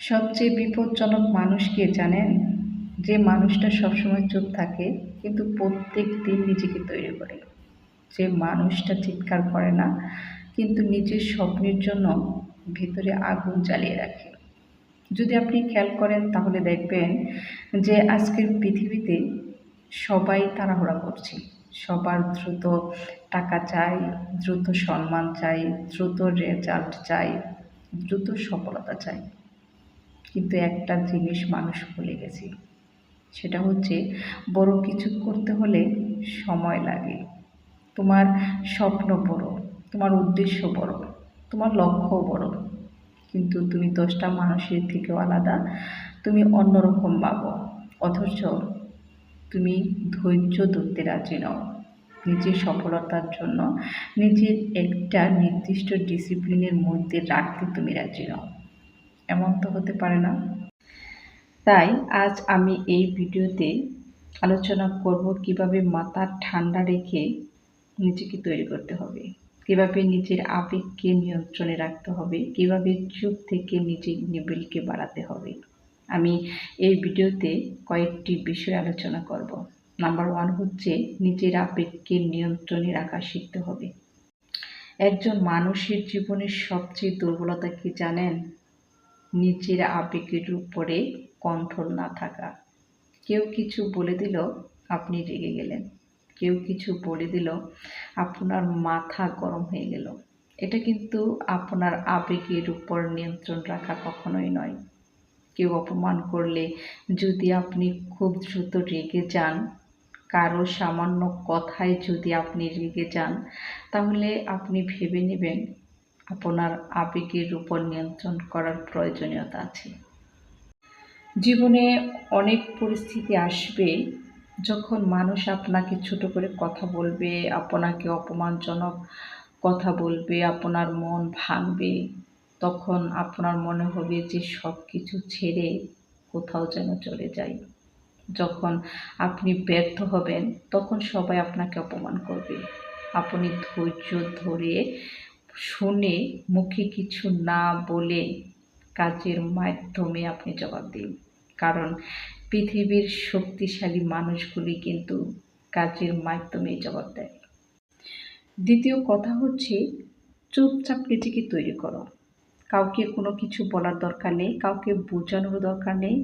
সবচেয়ে বিপজ্জনক মানুষ কে জানেন? যে মানুষটা সবসময় চুপ থাকে কিন্তু প্রত্যেক দিন নিজেকে তৈরি করে। যে মানুষটা চিৎকার করে না কিন্তু নিজের স্বপ্নের জন্য ভিতরে আগুন জ্বালিয়ে রাখে। যদি আপনি খেয়াল করেন তাহলে দেখবেন যে আজকের পৃথিবীতে সবাই তাড়াহুড়া করছে। সবার দ্রুত টাকা চাই, দ্রুত সম্মান চাই, দ্রুত রেজাল্ট চাই, দ্রুত সফলতা চাই। কিন্তু একটা জিনিস মানুষ ভুলে গেছে, সেটা হচ্ছে বড় কিছু করতে হলে সময় লাগে। তোমার স্বপ্ন বড়, তোমার উদ্দেশ্য বড়, তোমার লক্ষ্য বড়, কিন্তু তুমি 10টা মানুষের থেকেও আলাদা, তুমি অন্যরকম ভাবো। অথচ তুমি ধৈর্য ধরতে রাজি নও। নিজের সফলতার জন্য নিজের একটা নির্দিষ্ট ডিসিপ্লিনের মধ্যে রাখতে তুমি রাজি নও। এমন তো হতে পারে না। তাই আজ আমি এই ভিডিওতে আলোচনা করব কিভাবে মাথা ঠান্ডা রেখে নিজেকে তৈরি করতে হবে, কিভাবে নিজের আবেগকে নিয়ন্ত্রণে রাখতে হবে, কিভাবে চুপ থেকে নিজের লেভেলকে বাড়াতে হবে। আমি এই ভিডিওতে কয়েকটি বিষয় আলোচনা করব। নাম্বার 1 হচ্ছে নিজের আবেগকে নিয়ন্ত্রণে রাখা শিখতে হবে। একজন মানুষের জীবনের সবচেয়ে দুর্বলতা কি জানেন? নিজের আবেগের উপরে কন্ট্রোল না থাকা। কেউ কিছু বলে দিল, আপনি রেগে গেলেন। কেউ কিছু বলে দিল, আপনার মাথা গরম হয়ে গেল। এটা কিন্তু আপনার আবেগের উপর নিয়ন্ত্রণ রাখা কখনোই নয়। কেউ অপমান করলে যদি আপনি খুব দ্রুত রেগে যান, কারো সামান্য কথায় যদি আপনি রেগে যান, তাহলে আপনি ভেবে নেবেন আপনার আবেগের উপর নিয়ন্ত্রণ করার প্রয়োজনীয়তা আছে। জীবনে অনেক পরিস্থিতি আসবে যখন মানুষ আপনাকে ছোট করে কথা বলবে, আপনাকে অপমানজনক কথা বলবে, আপনার মন ভাঙবে। তখন আপনার মনে হবে যে সব কিছু ছেড়ে কোথাও যেন চলে যাই। যখন আপনি ব্যর্থ হবেন তখন সবাই আপনাকে অপমান করবে। আপনি ধৈর্য ধরে শুনে মুখে কিছু না বলে কাজের মাধ্যমে আপনি জবাব দিন। কারণ পৃথিবীর শক্তিশালী মানুষগুলি কিন্তু কাজের মাধ্যমেই জবাব দেয়। দ্বিতীয় কথা হচ্ছে চুপচাপ নিজেকে তৈরি করো। কাউকে কোনো কিছু বলার দরকার নেই, কাউকে বোঝানোর দরকার নেই,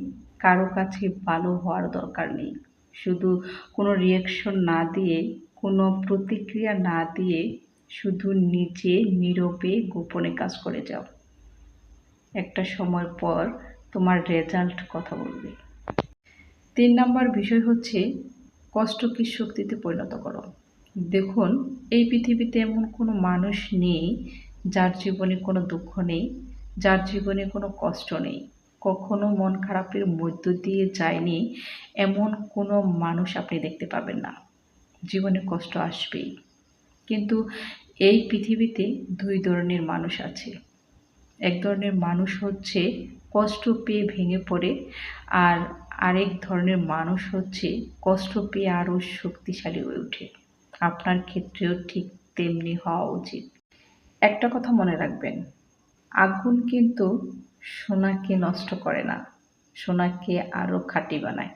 কারো কাছে ভালো হওয়ার দরকার নেই। শুধু কোনো রিয়াকশন না দিয়ে, কোনো প্রতিক্রিয়া না দিয়ে শুধু নিজে নীরবে গোপনে কাজ করে যাও। একটা সময় পর তোমার রেজাল্ট কথা বলবে। 3 নাম্বার বিষয় হচ্ছে কষ্টকে শক্তিতে পরিণত করো। দেখুন, এই পৃথিবীতে এমন কোনো মানুষ নেই যার জীবনে কোনো দুঃখ নেই, যার জীবনে কোনো কষ্ট নেই, কখনো মন খারাপের মধ্য দিয়ে যায়নি, এমন কোনো মানুষ আপনি দেখতে পাবেন না। জীবনে কষ্ট আসবেই, কিন্তু এই পৃথিবীতে 2 ধরনের মানুষ আছে। এক ধরনের মানুষ হচ্ছে কষ্ট পেয়ে ভেঙে পড়ে, আর আরেক ধরনের মানুষ হচ্ছে কষ্ট পেয়ে আরও শক্তিশালী হয়ে ওঠে। আপনার ক্ষেত্রেও ঠিক তেমনি হওয়া উচিত। একটা কথা মনে রাখবেন, আগুন কিন্তু সোনাকে নষ্ট করে না, সোনাকে আরও খাঁটি বানায়।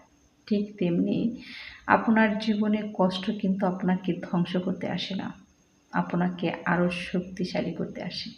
ঠিক তেমনি আপনার জীবনে কষ্ট কিন্তু আপনাকে ধ্বংস করতে আসে না, আপনাকে আরও শক্তিশালী করতে আসে।